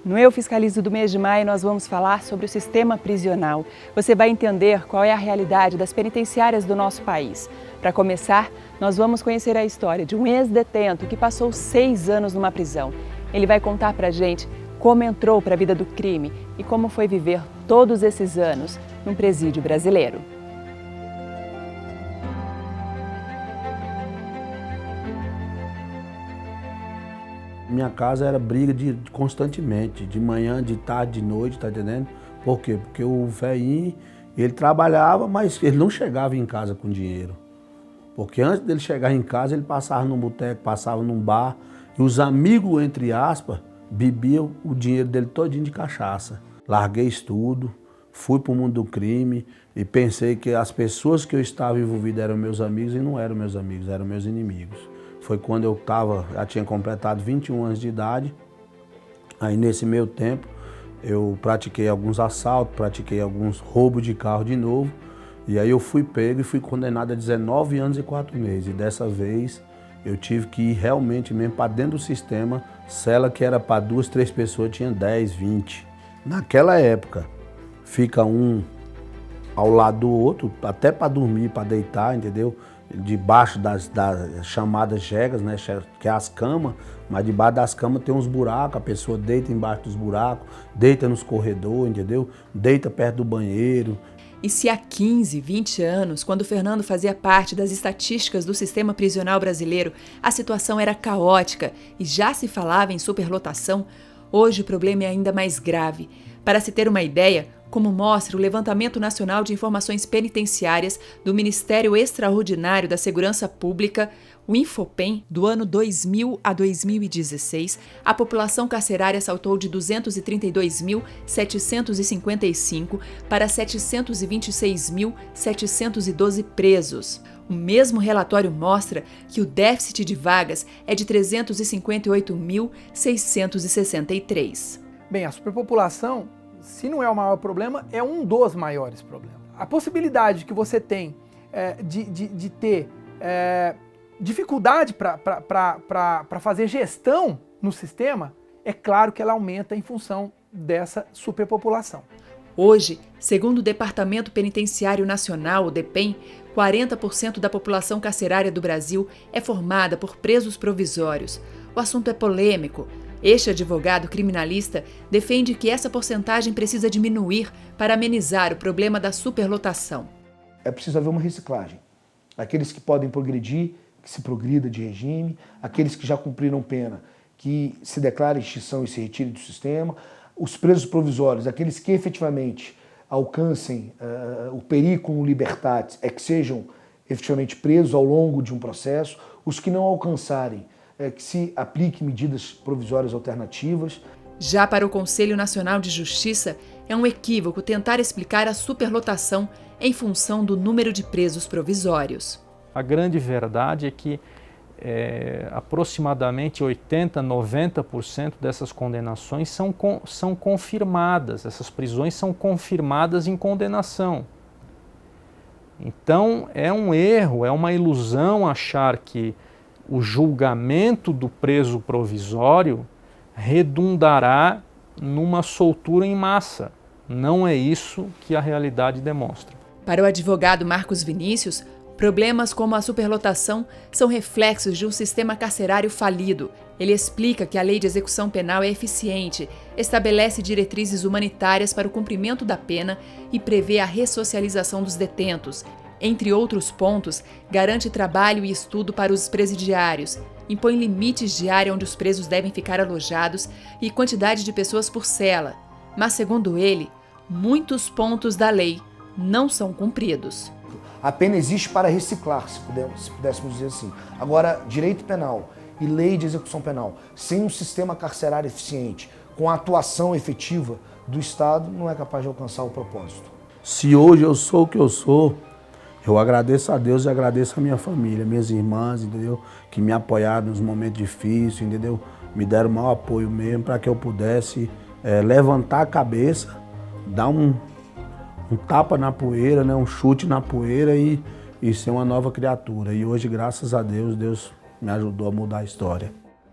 No Eu Fiscalizo do mês de maio, nós vamos falar sobre o sistema prisional. Você vai entender qual é a realidade das penitenciárias do nosso país. Para começar, nós vamos conhecer a história de um ex-detento que passou 6 anos numa prisão. Ele vai contar para a gente como entrou para a vida do crime e como foi viver todos esses anos num presídio brasileiro. Minha casa era briga constantemente, de manhã, de tarde, de noite, tá entendendo? Por quê? Porque o velhinho, ele trabalhava, mas ele não chegava em casa com dinheiro. Porque antes dele chegar em casa, ele passava num boteco, passava num bar, e os amigos, entre aspas, bebiam o dinheiro dele todinho de cachaça. Larguei estudo, fui para o mundo do crime e pensei que as pessoas que eu estava envolvido eram meus amigos e não eram meus amigos, eram meus inimigos. Foi quando eu já tinha completado 21 anos de idade. Aí nesse meio tempo eu pratiquei alguns assaltos, pratiquei alguns roubos de carro de novo. E aí eu fui pego e fui condenado a 19 anos e 4 meses. E dessa vez eu tive que ir realmente mesmo para dentro do sistema. Cela que era para 2, 3 pessoas tinha 10, 20. Naquela época fica um ao lado do outro, até para dormir, para deitar, entendeu? Debaixo das chamadas jegas, né, que é as camas, mas debaixo das camas tem uns buracos, a pessoa deita embaixo dos buracos, deita nos corredores, entendeu? Deita perto do banheiro. E se há 15, 20 anos, quando o Fernando fazia parte das estatísticas do sistema prisional brasileiro, a situação era caótica e já se falava em superlotação, hoje o problema é ainda mais grave. Para se ter uma ideia, como mostra o Levantamento Nacional de Informações Penitenciárias do Ministério Extraordinário da Segurança Pública, o Infopem, do ano 2000 a 2016, a população carcerária saltou de 232.755 para 726.712 presos. O mesmo relatório mostra que o déficit de vagas é de 358.663. Bem, a superpopulação, se não é o maior problema, é um dos maiores problemas. A possibilidade que você tem de ter dificuldade para fazer gestão no sistema, é claro que ela aumenta em função dessa superpopulação. Hoje, segundo o Departamento Penitenciário Nacional, o DEPEN, 40% da população carcerária do Brasil é formada por presos provisórios. O assunto é polêmico. Este advogado criminalista defende que essa porcentagem precisa diminuir para amenizar o problema da superlotação. É preciso haver uma reciclagem. Aqueles que podem progredir, que se progrida de regime, aqueles que já cumpriram pena, que se declarem extinção e se retirem do sistema, os presos provisórios, aqueles que efetivamente alcancem o periculum libertatis, que sejam efetivamente presos ao longo de um processo, os que não alcançarem, que se apliquem medidas provisórias alternativas. Já para o Conselho Nacional de Justiça, é um equívoco tentar explicar a superlotação em função do número de presos provisórios. A grande verdade é que aproximadamente 80%, 90% dessas condenações são confirmadas, essas prisões são confirmadas em condenação. Então é um erro, é uma ilusão achar que o julgamento do preso provisório redundará numa soltura em massa. Não é isso que a realidade demonstra. Para o advogado Marcos Vinícius, problemas como a superlotação são reflexos de um sistema carcerário falido. Ele explica que a lei de execução penal é eficiente, estabelece diretrizes humanitárias para o cumprimento da pena e prevê a ressocialização dos detentos. Entre outros pontos, garante trabalho e estudo para os presidiários, impõe limites de área onde os presos devem ficar alojados e quantidade de pessoas por cela. Mas, segundo ele, muitos pontos da lei não são cumpridos. A pena existe para reciclar, se pudéssemos dizer assim. Agora, direito penal e lei de execução penal, sem um sistema carcerário eficiente, com a atuação efetiva do Estado, não é capaz de alcançar o propósito. Se hoje eu sou o que eu sou, eu agradeço a Deus e agradeço a minha família, minhas irmãs, entendeu? Que me apoiaram nos momentos difíceis, entendeu? Me deram o maior apoio mesmo para que eu pudesse levantar a cabeça, dar um tapa na poeira, né? Um chute na poeira e ser uma nova criatura. E hoje, graças a Deus, Deus me ajudou a mudar a história.